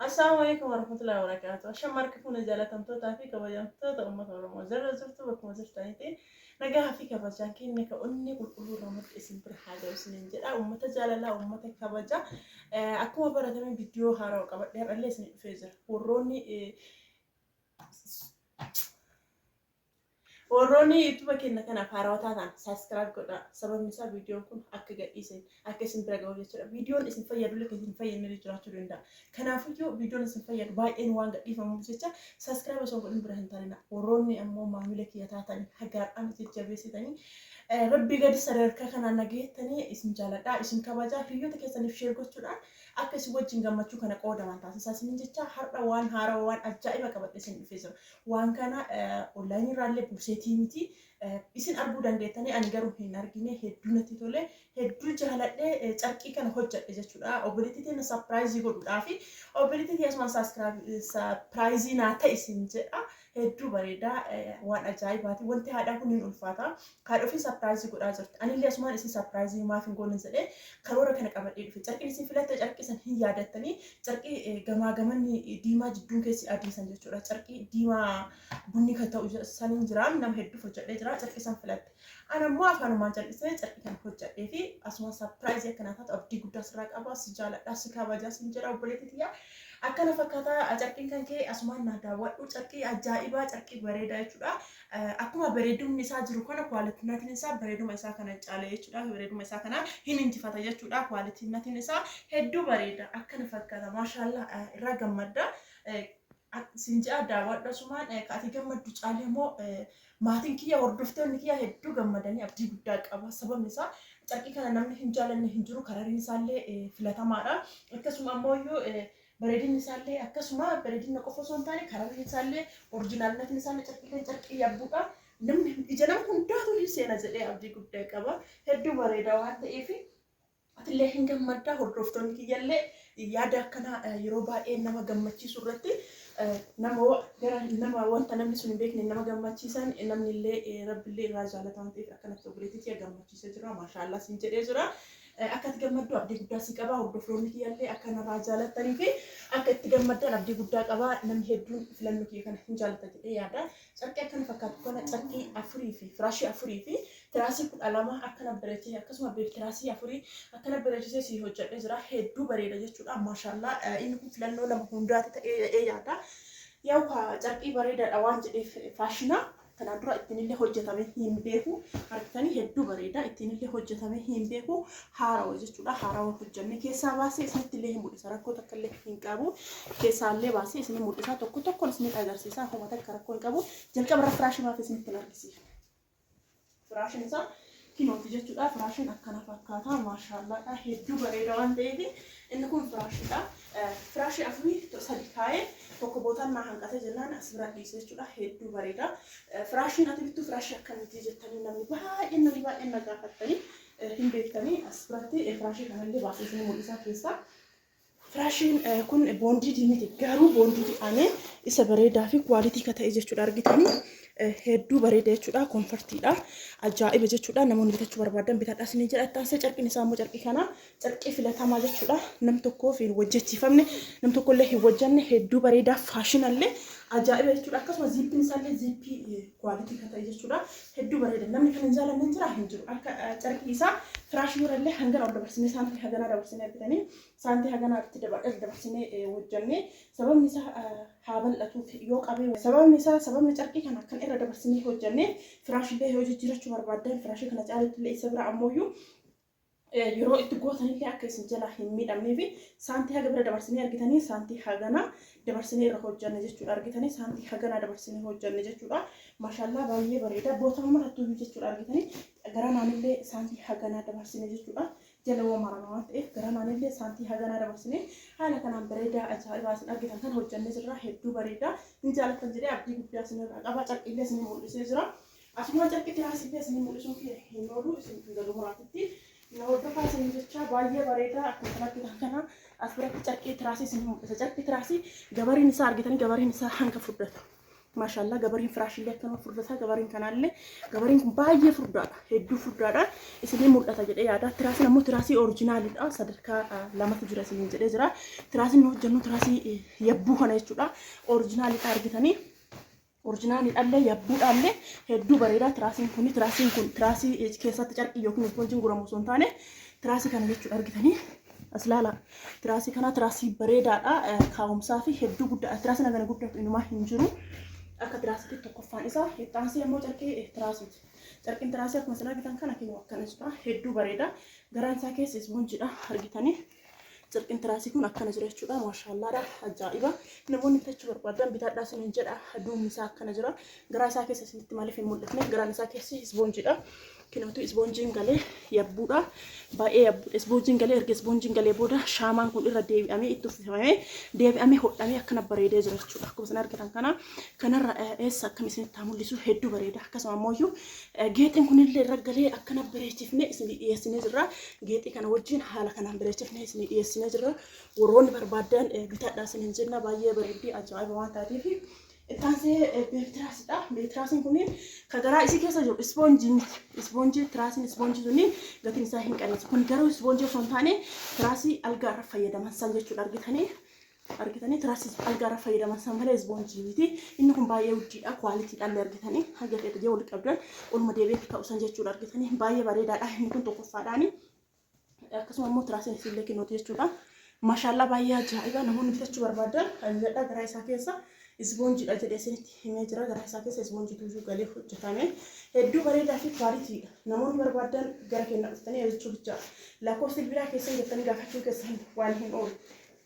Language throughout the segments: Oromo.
السلام عليكم ورحمة الله وبركاته. عشان ما ركبونا جالتهم توتا فيك وجمتوتا أمة ورمو زرتو بكم زرتانيتي نجاها فيك بجان كينك أني قل رمت اسم برحاجة وسنين جدا أمة جاللا أمة كبجا أكو برا تمن فيديو هارو قبل ده اللي سن فيزر وروني warroonni YouTube keenya kana faarawwataa ta'an subscribe godhaa. Sababni isaa viidiyoon kun akka gadhiisan akka isin bira ga'u jechuudha. Viidiyoon isin fayyadu illee isin fayyadne jiraachuu danda'a. Kanaafuu viidiyoon isin fayyadu baay'een waan gadhiifamuuf jecha subscribe osoo godhin bira hin taanina. Warroonni ammoo maamila kiyya taatan hagaadhaan jajjabeessitanii rabbi gadi sadarkaa kanaan nageettanii isin jaaladhaa isin kabajaa hiriyoota keessaniif share gochuudhaan akka isin wajjin gammachuu kana qoodaman taasisaa isin jecha har'a waan haaraa waan ajaa'iba qabadhe isin dhufee jira. Waan kana online irraallee buuseetii miti isin arguu dandeettanii ani garuu hin argine hedduu natti tole hedduu jaaladhee carqii kana hojjedhe jechuudha. Obboleettii teenya surprise godhuudhaaf obboleettii teenya surprise naa ta'e isin jedha. Hedduu bareedaa waan ajaa'ibaati. Wanti haadhaa kun hin ulfaata. Haadha ofii surprise godhaa jirti. Anillee asumaan isin surprise maaf hin goone jedhee karoora kana qabadhee dhufe. Carqiin isin filatte carqii san hin yaadattanii carqii gamaa gamanni diimaa jidduun keessi adiisan jechuudha. Carqii diimaa bunni kan ta'u saniin jiraan nama hedduu hojjedhee jira. Carqii san filatte. Ana immoo afaanumaan jal'isee carqii kana hojjedhee fi asuma surprise akkanaa taatu abdii guddaa sirraa qaba. Si jaaladhaa si kabajaa sin jedha obboleettii tiyyaa. Akkana fakkaataa carqiin kan kee asumaan naa daawwadhu carqii ajaa'ibaa carqii bareedaa jechuudha. Akkuma bareedumni isaa jiru kana kwaalitiinatiin isaa bareeduma isaa kana caalee jechuudha. Bareeduma isaa kana hin injifata jechuudha. Kwaalitiinatiin isaa hedduu bareeda. Akkana fakkaata maashaallah irraa gammadda. Sinjaa daawwadhu asumaan kaati gammaddu caalee immoo maatiin kiyya hordoftoonni kiyya hedduu gammadanii abdii guddaa qaba. Sababni isaa carqii kana namni hin jaalanne hin jiru karariin isaallee filatamaadha. Akkasuma ammoo bareedinni isaallee akkasuma bareedina qofa osoo hin taane karariin isaallee oriijinaalinatiin isaallee carqii yabbuudha. Namni ija nama hundaatu seena jedhee abdii guddaa qaba. Hedduu bareeda waan ta'eef atillee hin gammadda hordoftoonni kiyyallee yaada akkana yeroo baay'ee nama gammachiisu irratti nama wanta namni sun hin beekne nama gammachiisan namni illee rabbillee irraa jaalataman ta'eef akkanatti obboleettii gammachiisee jira. Maashaallah sin jedhee jira. Akka itti gammaddu abdii guddaa si qaba. Hordoftoonni kiyyallee akka narraa jaalatanii fi akka itti gammaddan abdii guddaa qaba. Namni hedduun filannoo kiyya kana hin jaalata jedhee yaada. Carqii akkana fakkaatu kana carqii afurii fi firaashii afurii fi tiraasii 12 akkana bareechee akkasuma tiraasii afurii akkana bareechisee si hojjedhee jira. Hedduu bareeda jechuudha. Maashaallah inni kun filannoo nama hundaati ta'ee yaada. Yaa carqii bareedaadha waan jedheef faashinaa. Kanaan dura ittiin illee hojjetamee hin beeku. Harkitanii hedduu bareeda ittiin illee hojjetamee hin beeku. Haarawaa jechuudha. Haarawaa hojjennee keessaa baasee isinitti illee hin mul'isa. Rakkoo takka illee hin qabu. Keessaallee baasee isin mul'isa. Tokkoon isinitti agarsiisa. Homa takka rakkoo hin qabu. Jalqaba firaashii maaf isinitti agarsiisa. Firaashiin isaa kinooti jechuudha. Firaashiin akkana fakkaata. Maashaallah hedduu bareeda waan ta'eef inni kun firaashiidha. Firaashii afurii sadi kaa'ee tokko bootaan naa hanqatee jennaan as bira dhiisee jechuudha. Hedduu bareeda. Firaashiin ati bittu firaashii akkamitti jettanii namni baay'een na gaafattanii hin beektanii as biratti firaashii kanallee baasee isin mul'isaa keessaa. Firaashiin kun boondii diimiti garuu boondii di'amee isa bareedaa fi kwaalitii ka ta'e jechuudha argitanii. Hedduu bareeda jechuudha. Komfortiidha. Ajaa'iba jechuudha. Namoonni bitachuu barbaadan bitadhaa isin jedha. Taasisa carqiin isaa immoo carqii kana carqii filatamaa jechuudha. Nam tokkoof hin hojjechiifamne nam tokkollee hin hojjanne hedduu bareedaa faashinallee ajaa'iba jechuudha. Akkasuma ziippiin isaallee ziippii kwaalitii ka ta'e jechuudha. Hedduu bareeda. Namni kan hin jaalanne jira hin jiru. Akka carqii isaa firaashii irrallee hangana ol dabarsinee saantii hagana dabarsinee bitanii saantii hagana itti dabarsinee hojjannee sababni isaa haa bal'atuuf yoo qabee sababni carqii kana akkan irra dabarsinee hojjannee firaashillee yoo jijjiirachuu barbaadan firaashii kana caalaatti isa bira ammoo yeroo itti gootanillee akka isin jala hin miidhamnee fi saantii haga bira dabarsinee argitanii saantii hagana dabarsinee irra hojjanne jechuudha. Argitanii saantii hagana dabarsinee hojjanne jechuudha. Maashaallah baay'ee bareeda. Bootama marattuu jechuudha argitanii garanaanillee saantii hagana dabarsinee jechuudha. Jala woo marama waan ta'eef garanaanillee saantii hagana dabarsinee haala kanaan bareedaa ajaa'ibaa isin argitan kan hojjannee jirra. Hedduu bareeda. Hin jaalatan jedhee abdii guddaa isin irraa qaba. Carqiillee isin mul'isee jira. Asuma carqii tiraasiillee isin mul'isuu hin oolu isin galu muraatitti. Hordofaa isin jecha baay'ee bareeda. Akkuma argitan kana as biratti carqii tiraasii isin mul'isa. Carqii tiraasii gabariin isaa argitanii gabariin isaa hanga furdata. maashaallah gabarin firaashillee akkana furdata gabarin kanallee gabarin kun baay'ee furdaadha hedduu furdaadha isinii mul'ata jedhee yaada tiraasiin ammoo tiraasii oriijinaalidha sadarkaa lamatu jira isiniin jedhee jira tiraasiin nu hojjennu tiraasii yabbuu kana jechuudha oriijinaalidha argitanii oriijinaalidhallee yabbuudhaallee hedduu bareeda tiraasiin kun tiraasii keessatti carqii yookiin ispoonjiin guramu osoo hin taane tiraasii kana jechuudha argitanii aslaala tiraasii kana tiraasii bareedaadha kaa'umsaa fi hedduu guddaa tiraasiin kana guddaa inumaa hin jiru akka tiraasiitti tokkoffaan isaa ittaansii ammoo carqii tiraasiiti carqiin tiraasii akkuma isin argitan kana kennu akkana jira hedduu bareeda garaan isaa keessa ispoonjiidha argitanii carqiin tiraasii kun akkana jira jechuudha maashaallaadha ajaa'iba namoonni bitachuu barbaadan bitaadhaa isiniin jedha duumni isaa akkana jira garaa isaa keessa isinitti maaliif hin mul'atne garaan isaa keessi ispoonjiidha kennutu ispoonjiin galee yabbuudha baay'ee yabbuudha ispoonjiin galee erga ispoonjiin galee booda shaamaan kun irra deebi'amee itti uffifamee deebi'amee hodhamee akkana bareedee jira jechuudha akkuma isin argitan kanarra eessa akkam isinitti haa mul'isu hedduu bareeda akkasuma ammoo geexiin kunillee irra galee akkana bareechifnee isinii dhiyeessinee jirra geexii kana wajjin haala kanaan bareechifnee isinii dhiyeessinee jirra warroonni barbaadan bitaadhaa isiniin jenna baay'ee bareeddii ajaa'iba waan taateef ittaansee beektiraasiidha beektiraasiin kun kagaraa isii keessa jiru ispoonjii tiraasiin ispoonjii suni gatiin isaa hin qaneessu kun garuu ispoonjii osoo hin taane tiraasii algaa irra fayyadaman san jechuudha argitanii tiraasii algaa irra fayyadaman san malee ispoonjii miti inni kun baay'ee hojjiidha kwaalitiidhaan argitanii haga ta'e wal qabdan olma deebi'ee ta'u san jechuudha argitanii baay'ee bareedaadha inni kun tokkoffaadhaani akkasuma immoo tiraasiin isillee kennuuti jechuudha maashaallah baay'ee ajaa'iba namoonni bitachuu barbaadan jedha garaa isaa keessa ispoonjiidha jedhee isinitti himee jira garaa isaa keessa ispoonjii tuujuu galee hojjetame hedduu bareedaa fi kwaalitiidha namoonni barbaadan gara keenya dhuftanii jechuu bicha lakkoofsi bilbilaa keessan jettanii gaafachuu keessan waan hin oolu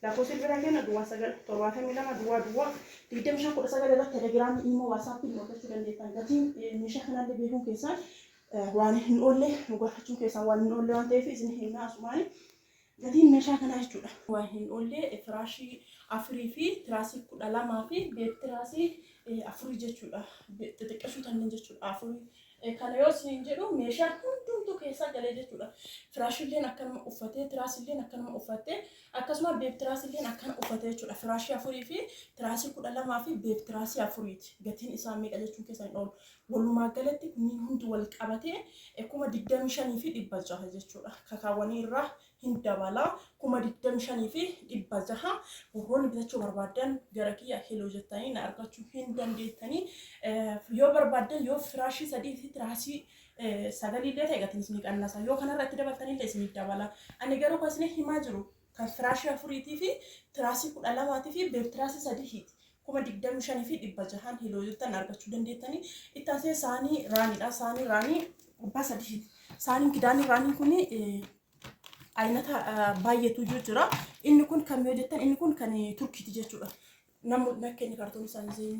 lakkoofsi bilbilaa keenya duwwaa 972 duwwaa 2519 irratti telegiraamii immoo waasaappiin hordofuu dandeessan gatiin meeshaa kanallee beekuun keessan waan hin oolle nu gaafachuun keessan waan hin oolle waan ta'eef isin himnaa asumaani gatiin meeshaa kanaa jechuudha waan hin oolle firaashii afurii fi tiraasii 12 fi beektiraasii afurii jechuudha xixiqqashuu tannin jechuudha afurii kana yoo isin jedhu meeshaan hundumtuu keessa galee jechuudha firaashiilleen akkanuma uffatee tiraasiilleen akkanuma uffatee akkasuma beektiraasiilleen akkana uffatee jechuudha firaashii afurii fi tiraasii 12 fi beektiraasii afuriiti gatiin isaa meeqa jechuun keessa hin oolu walumaa galatti kunniin hundi wal qabatee 25,000 fi 600 jechuudha kakaawwanii irraa hin dabala 25,000 fi 600 warroonni bitachuu barbaadan gara kiyya heloo jettanii na argachuu hin dandeettanii yoo barbaadan yoo firaashii 3 fi tiraasii 9 illee ta'e gatiin isinii qannasa yoo kanarra itti dabaltanillee isinii dabala ani garuu kan isinii himaa jiru kan firaashii 4 fi tiraasii 12 fi beektiraasii 3 25,000 fi 600 heloo jettan argachuu dandeettanii ittaasee saanii raaniidha saanii raanii gubbaa 3 saanii kidaanii raanii kun aynata baay'eetu jira inni kun kan yoo jettan inni kun kan turkiiti jechuudha namoonni nakkeenya kaartoonii isaanii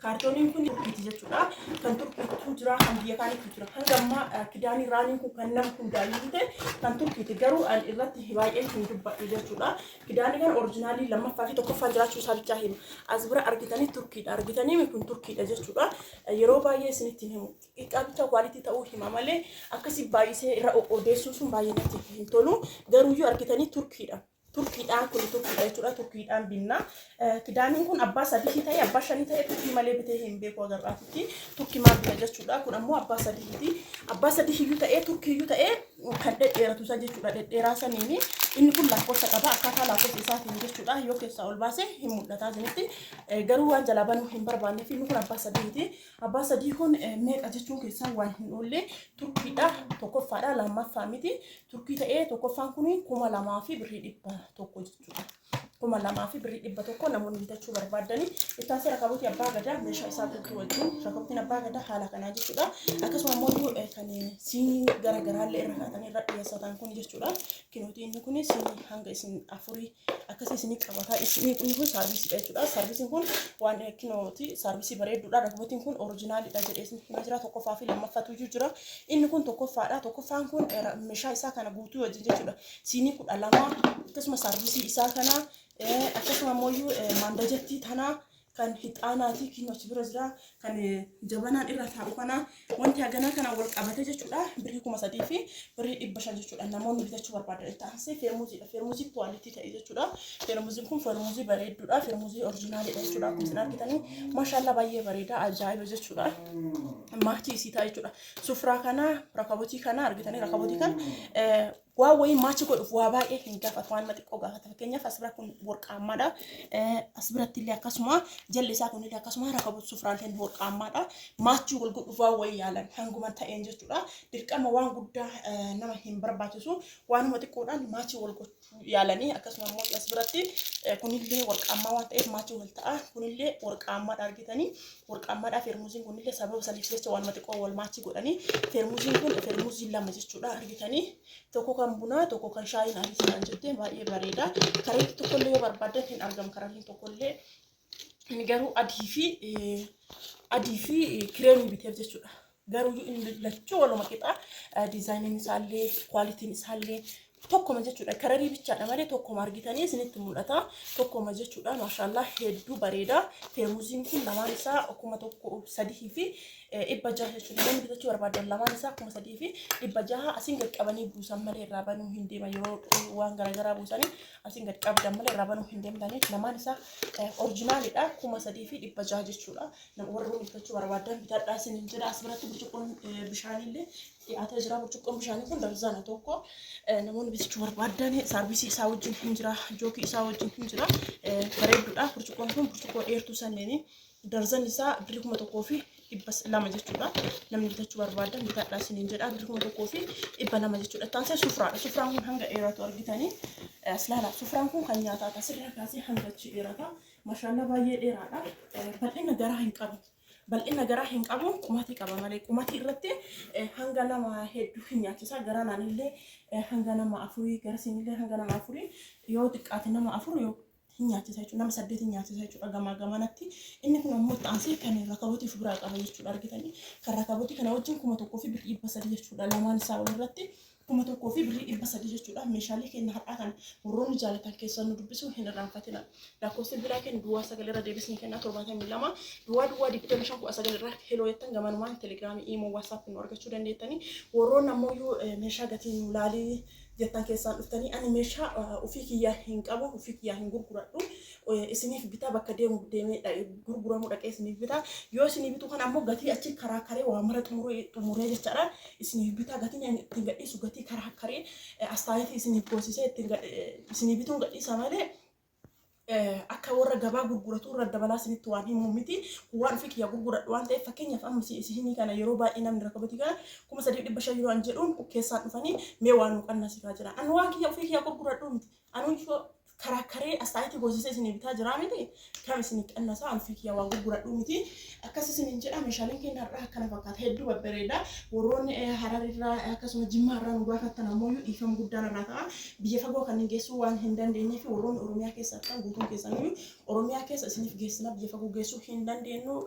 kaartooniin kun turkiiti jechuudha kan turkiitu jira kan biyya kaaniitu jira hanga amma kidaanii raaniin kun kan nama hundaayyuu ta'e kan turkiiti garuu an irratti baay'ee hin dubbadhu jechuudha kidaanii kan oriijinaalii lammaffaa fi tokkoffaa jiraachuu isaa bichaa hima as bira argitanii turkiidha argitanii kun turkiidha jechuudha yeroo baay'ee isinitti himu xiqqaa bicha kwaalitii ta'uu hima malee akkasii baay'isee irra odeessuu sun baay'ee natti hin tolu garuuyyuu argitanii turkiidha turkiidhaan kun turkiidha jechuudha turkiidhaan binna kidaaniin kun abbaa 3 ta'e abbaa 5 ta'e turkii malee bitee hin beeku agarraatitti turkii maal bita jechuudha kun ammoo abbaa 3ti abbaa 3 iyyuu ta'e turkii iyyuu ta'e kan dhedheeratu isa jechuudha dhedheeraa saniini inni kun lakkoofsa qaba akkaataa lakkoofsa isaatiin jechuudha yoo keessaa ol baasee hin mul'ataa isinitti garuu waan jalaa banuu hin barbaanneef inni kun abbaa 3ti abbaa 3 kun meeqa jechuun keessaa waan hin oolle turkiidha tokkoffaadha lammaffaa miti turkii ta'e tokkoffaan kun 2,000 fi birrii 100 jechuudha 2,000 fi birrii 100 namoonni bitachuu barbaadanii ittaansi rakabooti abbaa gadaa meeshaa isaa turkii wajjin rakabootiin abbaa gadaa haala kanaa jechuudha akkasuma immoo kan siinii garaagaraallee irra kaatanii irra dhiyeessatan kun jechuudha kinootii inni kun siinii hanga isin afurii akkasii isinii qabataa isinii kun saarvisiidha jechuudha saarvisiin kun waan kinooti saarvisii bareedduudha rakabootiin kun oriijinaalidha jedhee isin hima jira tokkoffaa fi lammaffaatu jira inni kun tokkoffaadha tokkoffaan kun meeshaa isaa kana guutuu wajjin jechuudha siinii 12 akkasuma saarvisii isaa kana akkasuma immoo maandajettii tanaa kan hixaanaati kiinochi bira jira kan jabanaan irra taa'u kana wanti hagana kana wal qabate jechuudha birrii 3,000 fi birrii 500 jechuudha namoonni bitachuu barbaadan ta'anse feermuuziidha feermuuzii kwalitii ta'e jechuudha feermuuziin kun feermuuzii bareedduudha feermuuzii orjinaaliidha jechuudha akkuma isin argitanii maashaallah baay'ee bareeda ajaa'iba jechuudha maatii isiitaa jechuudha sufraa kana rakabotii kana argitanii rakabotii kan waa wayi maachi godhuuf waa baay'ee hin gaafatu waan xiqqoo gaafata fakkeenyaaf asbira kun worqaammaadha asbiratti illee akkasuma jalli isaa kun illee akkasuma rakabot sufraaleen worqaammaadha maachi wal godhuuf waa wayi yaalan hanguma ta'een jechuudha dirqama waan guddaa nama hin barbaachisu waanuma xiqqoodhaan maachi wal gochuu yaalanii akkasuma immoo asbiratti kunillee worqaammaa waan ta'eef maachi wal ta'a kunillee worqaammaadha argitanii worqaammaadha feermuuziin kunillee sababa saniif jecha waanuma xiqqoo wal maachi godhanii feermuuziin kun feermuuzii lama jechuudha argitanii tokko kan bunaa tokko kan shaayiin asiin jettee baay'ee bareeda kareen tokkollee yoo barbaadan hin argamu kareen tokkollee inni garuu adii fi kireemii biteef jechuudha garuu inni lachuu waluma qixa diizaayiniin isaallee kwaalitiin isaallee tokkoma jechuudha kararii bichaadha malee tokkoma argitanii isinitti mul'ata tokkoma jechuudha maashaallah hedduu bareeda feermuuziin kun lamaan isaa akkuma tokko 3 fi 600 jechuudha namni bitachuu barbaadan lamaan isaa akkuma 3 fi 600 asiin gad qabanii buusan malee irraa banuu hin deeman yeroo waan garaagaraa buusanii asiin gad qabdan malee irraa banuu hin deemtanii lamaan isaa orjinaaliidha akkuma 3 fi 600 jechuudha warri bitachuu barbaadan bitadhaa isiniin jedha asirratti burcuqqoon bishaanillee dhiyaatee jira burcuqqoon bishaanii kun darzana tokko namoonni bitachuu barbaadan saarvisii isaa wajjin hin jira jookii isaa wajjin hin jira bareedduudha burcuqqoon kun burcuqqoo dheertuu sanneeni darzan isaa birrii 1,000 fi 200 jechuudha namni bitachuu barbaadan bitadhaa isiniin jedha birrii 1,000 fi 200 jechuudha taansee sufraadha sufraan kun hanga dheeratu argitanii aslaala sufraan kun kan nyaataa asirraa kaasee hanga achi dheerata maashaallah baay'ee dheeraadha bal'ina garaa hin qabu bal'ina garaa hin qabu qumatii qaba malee qumatii irratti hanga nama hedduu hin nyaachisa garaa naanillee hanga nama 4 garasiinillee hanga nama 4 yoo xiqqaate nama 4 yoo hin nyaachisa jechuudha nama 8 hin nyaachisa jechuudha gamaa gamanatti inni kun ammoo ta'ansee kan rakabotii fi biraa qaba jechuudha argitanii kan rakabotii kana wajjin 1,000 fi birrii 300 jechuudha lamaan isaa walirratti 1,000 fi birrii 300 jechuudha meeshaalee keenya har'aa kan warroonni jaalatan keessaa nu dubbisuu hin irraanfatina lakkoofsi biraa keenya duwwaa 9 irra deebisnee kennaa 72 duwwaa 25 irra heloo jettan gamanumaan telegiraamii imoo waasaap nu argachuu dandeettanii warroonni ammoo meeshaa gatii nu laalii jettan keessaan dhuftanii ani meeshaa ofii kiyyaa hin qabu ofii kiyyaa hin gurguradhu isiniif bitaa bakka deemee gurguramuu dhaqee isiniif bitaa yoo isiniif bitu kana ammoo gatii achi karaa karee waa mara xumuree jechaadha isiniif bitaa gatiin ittiin gadhiisu gatii karaa karee astaayitii isiniif goosisee ittiin isiniif bituun gadhiisa malee akka warra gabaa gurguratu irra dabalaa isinitti waan himu miti waan ofii kiyyaa gurguradhu waan ta'eef fakkeenyaaf amma isinii kana yeroo baay'ee namni rakabotii kana 3,500 yeroo an jedhuun keessaan dhufanii mee waan nu qannasiifaa jira ani waan kiyya ofii kiyyaa gurguradhu miti anu karaa karee astaayitii goosisee isinii bitaa jira miti kam isinii qannasaa an ofii kiyyaa waan gurguradhu miti akkas isiniin jedha meeshaaleen keenya har'aa akkana fakkaata hedduu babbareeda warroonni hararirraa akkasuma jimmaa irraa nu gaafattan ammoo dhiifama guddaan irraa ta'a biyya fagoo kanneen geessuu waan hin dandeenye fi warroonni oromiyaa keessa ta'an guutuun keessaniyyuu oromiyaa keessa isiniif geessina biyya fagoo geessuu hin dandeenyu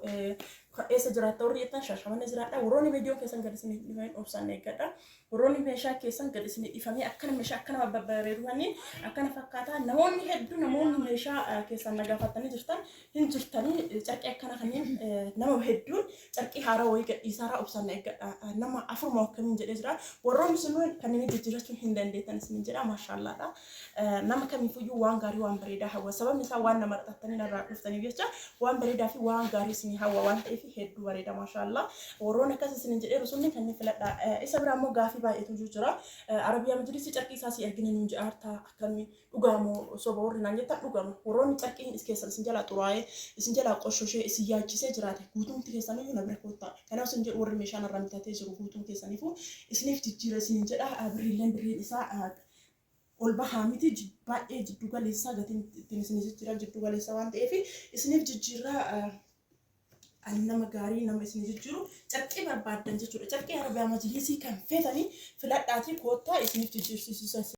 eessa jiraatta warri jettan Shaashamannee jiraadha warroonni viidiyoo keessan gad isiniif dhifamee obsaan eeggadha warroonni meeshaa keessan gad isiniif dhifamee akkana meeshaa akkana babbareedufanii akkana fakkaataa namoonni hedduu namoonni meeshaa keessan nagaafatanii jirtan hin jirtanii carqii akkana kanneen nama hedduun carqii haaraa wayii gadhiisaaraa obsaan eeggadha nama 4 moo akkamiin jedhee jira warroonni sun kanneen jijjiirachuu hin dandeettan isiniin jedha maashaallaadha nama kamiifuyyuu waan gaarii waan bareedaa hawwa sababni isaa waan nama dhaqattanii narraa dhuftaniif jecha waan bareedaa fi waan gaarii isinii hawwa waan ta'eef hedduu bareeda maashaallah warroonni akkas isiniin jedheeru sunni kanneen filadha isa biraa immoo gaafii baay'eetu jira arabiyaa majlisii carqii isaa si argine nuun jedhaartaa akkamii dhugaamoo soba warri naan jettan dhugama warroonni carqiin is keessan isin jalaa xuraa'ee isin jalaa qoshoshee isin yaachisee jiraate guutumti keessaniyyuu na bira koottaa kanaaf isin jedhu warri meeshaan irraa bitatee jiru guutum keessaniifuu isiniif jijjiira isiniin jedha birriin isaa ol bahaa miti baay'ee jiddu galeessaa gatiin ittiin isin jijjiiran jiddu galeessaa waan ta'eef isiniif jijjiirraa nama gaarii nama isin jijjiiru carqii barbaadan jechuudha carqii arabiyaa majlisii kan feetanii filadhaatii koottaa isiniif jijjiirsiisan